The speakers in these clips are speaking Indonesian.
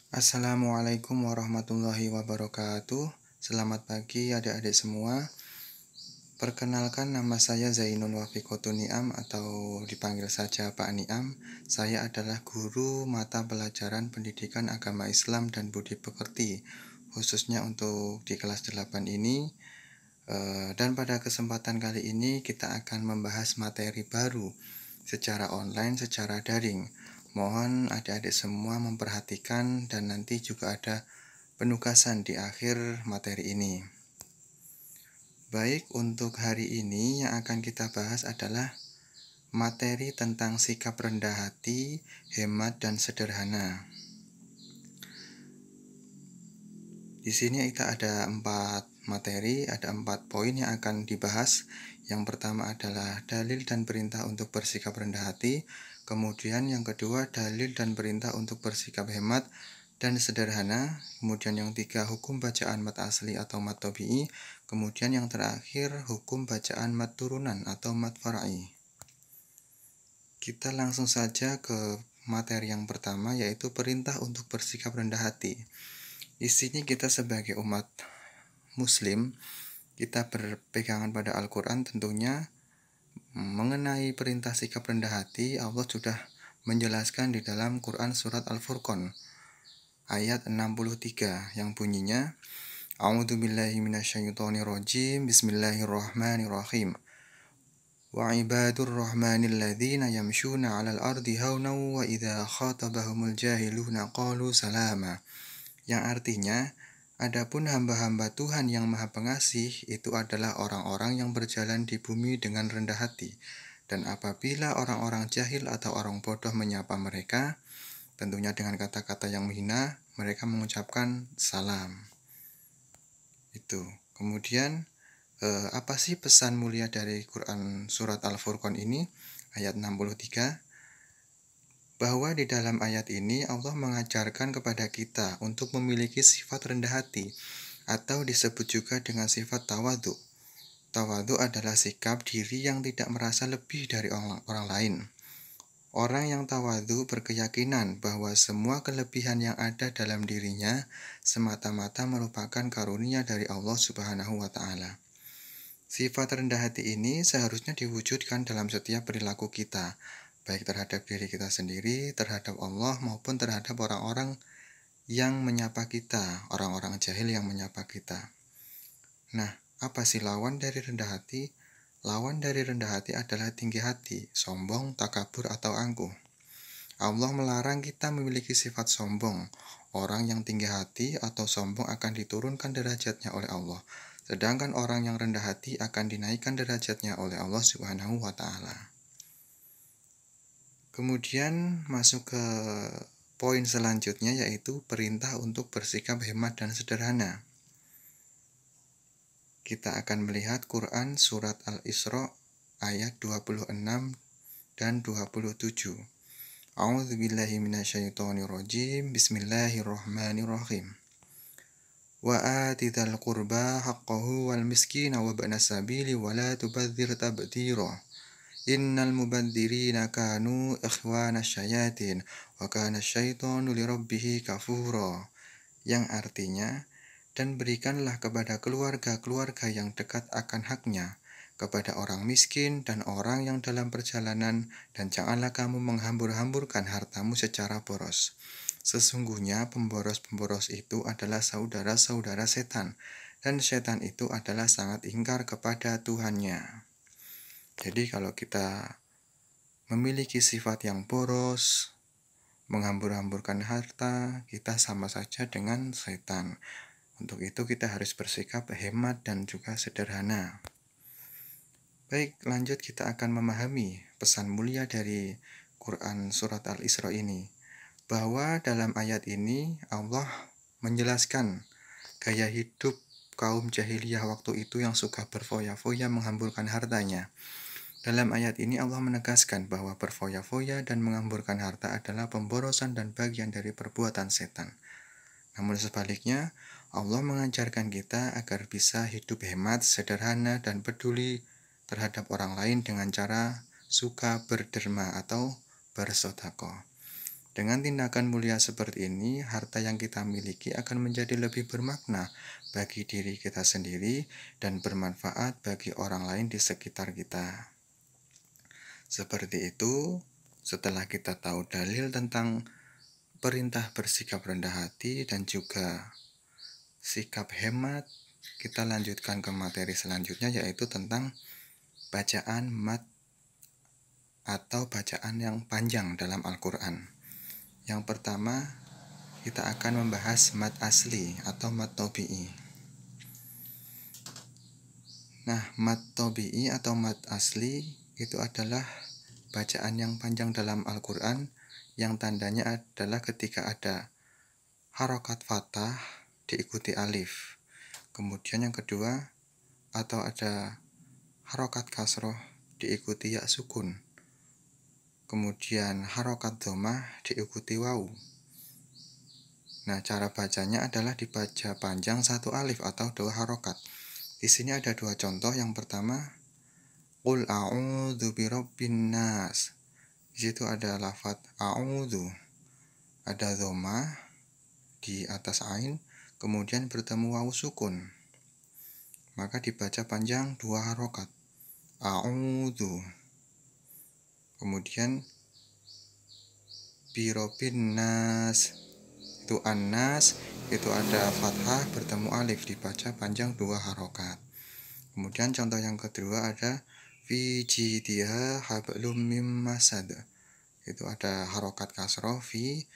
Assalamualaikum warahmatullahi wabarakatuh. Selamat pagi adik-adik semua. Perkenalkan, nama saya Zainun Wafiqotun Niam atau dipanggil saja Pak Niam. Saya adalah guru mata pelajaran pendidikan agama Islam dan budi pekerti, khususnya untuk di kelas 8 ini. Dan pada kesempatan kali ini kita akan membahas materi baru secara online, secara daring. Mohon adik-adik semua memperhatikan dan nanti juga ada penugasan di akhir materi ini. Baik, untuk hari ini yang akan kita bahas adalah materi tentang sikap rendah hati, hemat, dan sederhana. Di sini kita ada 4 materi, ada 4 poin yang akan dibahas. Yang pertama adalah dalil dan perintah untuk bersikap rendah hati. Kemudian yang kedua, dalil dan perintah untuk bersikap hemat dan sederhana. Kemudian yang ketiga, hukum bacaan mat asli atau mat tabi'i. Kemudian yang terakhir, hukum bacaan mat turunan atau mat fara'i. Kita langsung saja ke materi yang pertama, yaitu perintah untuk bersikap rendah hati. Di sini kita sebagai umat Muslim, kita berpegangan pada Al-Quran tentunya. Mengenai perintah sikap rendah hati, Allah sudah menjelaskan di dalam Quran surat Al-Furqan ayat 63 yang bunyinya, A'udzubillahi minasyaitonirrajim, Bismillahirrahmanirrahim. Wa ibadur rahmanil ladzina yamshuna 'alal ardi haunan wa idza khatabahumul jahiluna qalu salama. Yang artinya, adapun hamba-hamba Tuhan yang Maha Pengasih itu adalah orang-orang yang berjalan di bumi dengan rendah hati. Dan apabila orang-orang jahil atau orang bodoh menyapa mereka, tentunya dengan kata-kata yang menghina, mereka mengucapkan salam. Itu. Kemudian, apa sih pesan mulia dari Quran surat Al-Furqan ini? Ayat 63. Bahwa di dalam ayat ini Allah mengajarkan kepada kita untuk memiliki sifat rendah hati atau disebut juga dengan sifat tawadhu. Tawadhu adalah sikap diri yang tidak merasa lebih dari orang lain. Orang yang tawadhu berkeyakinan bahwa semua kelebihan yang ada dalam dirinya semata-mata merupakan karunia dari Allah Subhanahu wa Ta'ala. Sifat rendah hati ini seharusnya diwujudkan dalam setiap perilaku kita, baik terhadap diri kita sendiri, terhadap Allah, maupun terhadap orang-orang yang menyapa kita, orang-orang jahil yang menyapa kita. Nah, apa sih lawan dari rendah hati? Lawan dari rendah hati adalah tinggi hati, sombong, takabur, atau angkuh. Allah melarang kita memiliki sifat sombong. Orang yang tinggi hati atau sombong akan diturunkan derajatnya oleh Allah. Sedangkan orang yang rendah hati akan dinaikkan derajatnya oleh Allah Subhanahu wa Ta'ala. Kemudian masuk ke poin selanjutnya, yaitu perintah untuk bersikap hemat dan sederhana. Kita akan melihat Quran surat Al-Isra ayat 26 dan 27. A'udzubillahi minasyaitonirrajim. Bismillahirrahmanirrahim. Wa atidal qurba haqqahu wal miskina wa ba'na sabili wa la tubadzir tabdzira. Innal mubadzirina kanu ikhwana syayatin wa kana syaitanu lirabbih kafura. Yang artinya, dan berikanlah kepada keluarga-keluarga yang dekat akan haknya, kepada orang miskin dan orang yang dalam perjalanan, dan janganlah kamu menghambur-hamburkan hartamu secara boros. Sesungguhnya pemboros-pemboros itu adalah saudara-saudara setan, dan setan itu adalah sangat ingkar kepada Tuhannya. Jadi kalau kita memiliki sifat yang boros, menghambur-hamburkan harta, kita sama saja dengan setan. Untuk itu kita harus bersikap hemat dan juga sederhana. Baik, lanjut kita akan memahami pesan mulia dari Quran surat Al-Isra ini. Bahwa dalam ayat ini Allah menjelaskan gaya hidup kaum jahiliyah waktu itu yang suka berfoya-foya menghamburkan hartanya. Dalam ayat ini Allah menegaskan bahwa berfoya-foya dan menghamburkan harta adalah pemborosan dan bagian dari perbuatan setan. Namun sebaliknya, Allah mengajarkan kita agar bisa hidup hemat, sederhana, dan peduli terhadap orang lain dengan cara suka berderma atau bersedekah. Dengan tindakan mulia seperti ini, harta yang kita miliki akan menjadi lebih bermakna bagi diri kita sendiri dan bermanfaat bagi orang lain di sekitar kita. Seperti itu, setelah kita tahu dalil tentang perintah bersikap rendah hati dan juga sikap hemat, kita lanjutkan ke materi selanjutnya, yaitu tentang bacaan mat atau bacaan yang panjang dalam Al-Quran. Yang pertama, kita akan membahas mat asli atau mat tobi'i. Nah, mat tobi'i atau mat asli itu adalah bacaan yang panjang dalam Al-Quran yang tandanya adalah ketika ada harokat fathah diikuti alif. Kemudian yang kedua, atau ada harokat kasroh diikuti ya sukun. Kemudian harokat dhammah diikuti wawu. Nah, cara bacanya adalah dibaca panjang satu alif atau dua harokat. Di sini ada dua contoh. Yang pertama, Qul a'udzu birabbin nas. Di situ ada lafaz a'udzu, ada dhammah di atas ain, kemudian bertemu wawu sukun. Maka dibaca panjang dua harokat. A'udzu. Kemudian birabbin nas. Itu an-nas, itu ada fathah bertemu alif, dibaca panjang dua harokat. Kemudian contoh yang kedua ada fi jidiha hablum mim masad. Itu ada harokat kasroh, fi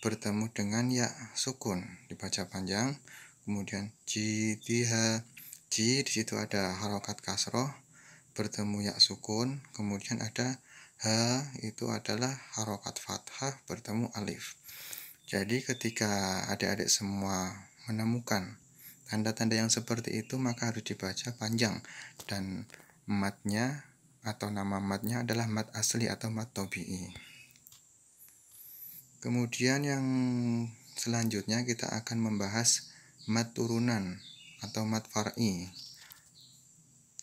bertemu dengan ya sukun, dibaca panjang. Kemudian jidiha, ji di situ ada harokat kasroh bertemu ya sukun. Kemudian ada ha, itu adalah harokat fathah bertemu alif. Jadi ketika adik-adik semua menemukan tanda-tanda yang seperti itu, maka harus dibaca panjang, dan matnya atau nama matnya adalah mat asli atau mat tobi'i. Kemudian yang selanjutnya kita akan membahas mat turunan atau mat far'i.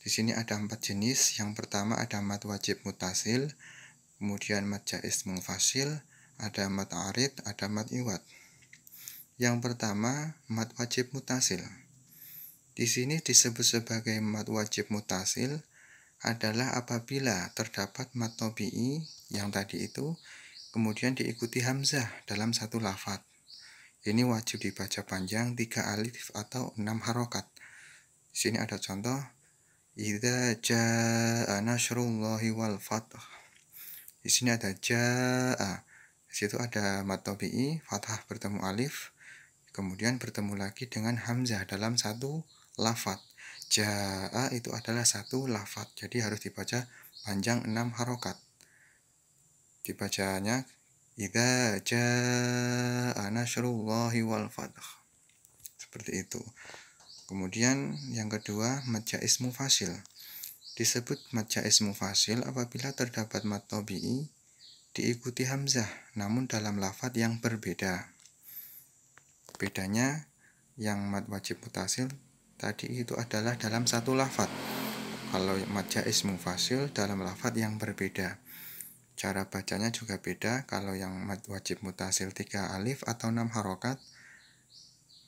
Di sini ada 4 jenis. Yang pertama ada mat wajib mutasil, kemudian mat jaiz munfasil, ada mat arid, ada mat iwad. Yang pertama, mat wajib mutasil. Di sini disebut sebagai mat wajib mutasil adalah apabila terdapat mat tobi'i yang tadi itu, kemudian diikuti hamzah dalam satu lafadz. Ini wajib dibaca panjang 3 alif atau 6 harokat. Di sini ada contoh, idza jaa nasrullahi wal fath. Di sini ada jaa. Di situ ada mat tobi'i, fathah bertemu alif, kemudian bertemu lagi dengan hamzah dalam satu lafadz. Jaa itu adalah satu lafadz, jadi harus dibaca panjang 6 harokat. Dibacanya idza jaa nasrullahi wal fath. Seperti itu. Kemudian yang kedua, mat jaiz mufasil. Disebut mat jaiz mufasil apabila terdapat mat tobi'i diikuti hamzah namun dalam lafadz yang berbeda. Bedanya yang mat wajib mutasil tadi itu adalah dalam satu lafadz. Kalau mat jaiz mufasil dalam lafadz yang berbeda. Cara bacanya juga beda. Kalau yang mat wajib mutasil 3 alif atau 6 harokat,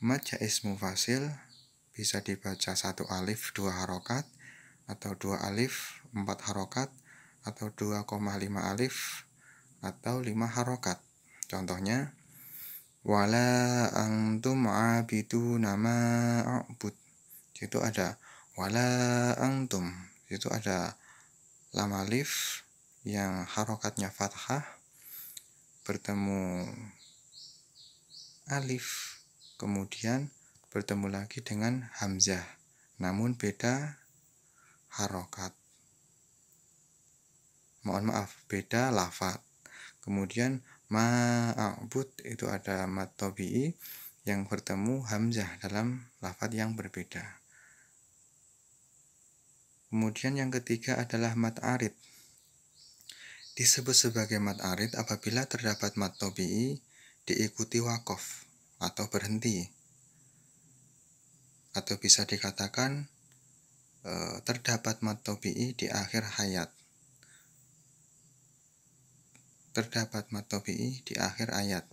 mat jaiz mufasil bisa dibaca 1 alif 2 harokat, atau 2 alif 4 harokat, atau 2,5 alif atau 5 harokat. Contohnya, wala antum abiduna ma a'bud. Itu ada wala antum. Itu ada lam alif yang harokatnya fathah bertemu alif, kemudian bertemu lagi dengan hamzah, namun beda harokat. Mohon maaf, beda lafadz. Kemudian ma'abud itu ada mat tobi'i yang bertemu hamzah dalam lafadz yang berbeda. Kemudian yang ketiga adalah mat arid. Disebut sebagai mat arid apabila terdapat mat tobi'i diikuti wakof atau berhenti. Atau bisa dikatakan terdapat mat tobi'i di akhir hayat. terdapat mad tabi'i di akhir ayat.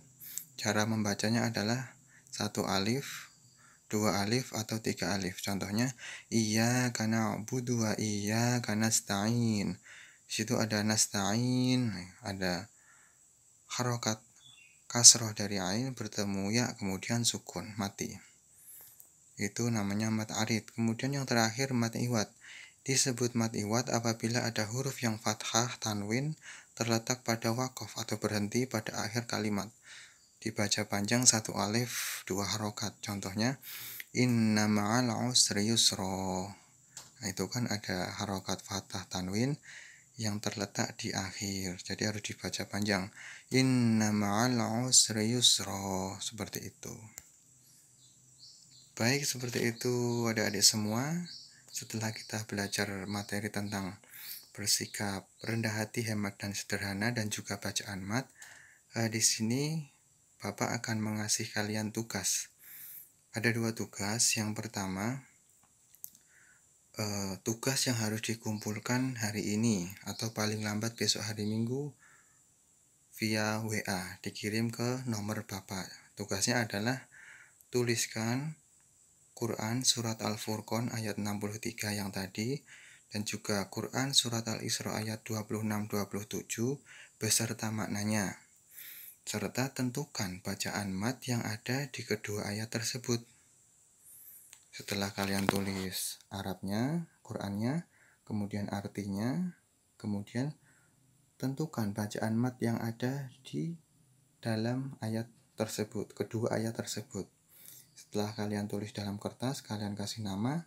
Cara membacanya adalah 1 alif, 2 alif, atau 3 alif. Contohnya, iyyaka na'budu wa iyyaka nasta'in. Di situ ada nasta'in, ada harokat kasroh dari ain bertemu ya, kemudian sukun, mati. Itu namanya mad arid. Kemudian yang terakhir mad iwad. Disebut mad iwad apabila ada huruf yang fathah tanwin terletak pada waqaf atau berhenti pada akhir kalimat. Dibaca panjang 1 alif, 2 harokat. Contohnya, inna ma'al usri yusra. Nah, itu kan ada harokat fathah tanwin yang terletak di akhir. Jadi harus dibaca panjang. Inna ma'al usri yusra. Seperti itu. Baik, seperti itu adik-adik semua. Setelah kita belajar materi tentang bersikap rendah hati, hemat, dan sederhana, dan juga bacaan mat, di sini Bapak akan mengasih kalian tugas. Ada 2 tugas. Yang pertama, tugas yang harus dikumpulkan hari ini atau paling lambat besok hari Minggu via WA, dikirim ke nomor Bapak. Tugasnya adalah tuliskan Quran Surat Al-Furqan ayat 63 yang tadi, dan juga Quran Surat Al-Isra ayat 26-27 beserta maknanya, serta tentukan bacaan mat yang ada di kedua ayat tersebut. Setelah kalian tulis Arabnya, Qurannya, kemudian artinya, kemudian tentukan bacaan mat yang ada di dalam ayat tersebut, kedua ayat tersebut. Setelah kalian tulis dalam kertas, kalian kasih nama,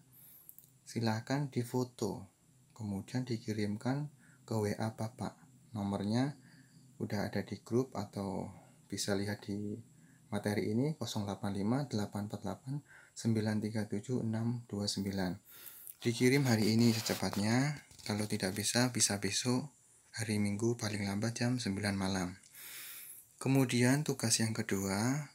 silahkan difoto, kemudian dikirimkan ke WA Bapak. Nomornya udah ada di grup atau bisa lihat di materi ini, 085 848 937 629. Dikirim hari ini secepatnya, kalau tidak bisa besok hari Minggu paling lambat jam 9 malam. Kemudian tugas yang kedua,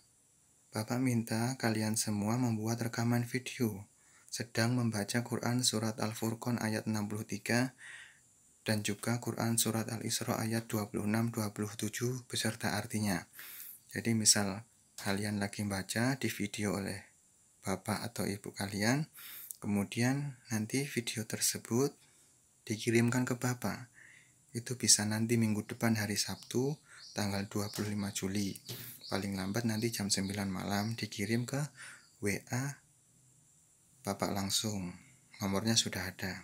Bapak minta kalian semua membuat rekaman video sedang membaca Quran Surat Al-Furqan ayat 63 dan juga Quran Surat Al-Isra ayat 26-27 beserta artinya. Jadi misal kalian lagi baca, di video oleh Bapak atau Ibu kalian, kemudian nanti video tersebut dikirimkan ke Bapak. Itu bisa nanti minggu depan hari Sabtu tanggal 25 Juli. Paling lambat nanti jam 9 malam dikirim ke WA Bapak langsung. Nomornya sudah ada.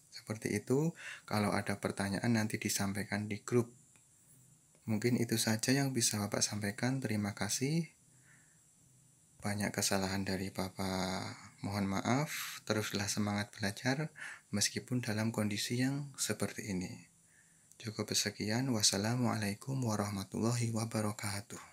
Seperti itu. Kalau ada pertanyaan nanti disampaikan di grup. Mungkin itu saja yang bisa Bapak sampaikan. Terima kasih. Banyak kesalahan dari Bapak, mohon maaf. Teruslah semangat belajar meskipun dalam kondisi yang seperti ini. Cukup sekian. Wassalamualaikum warahmatullahi wabarakatuh.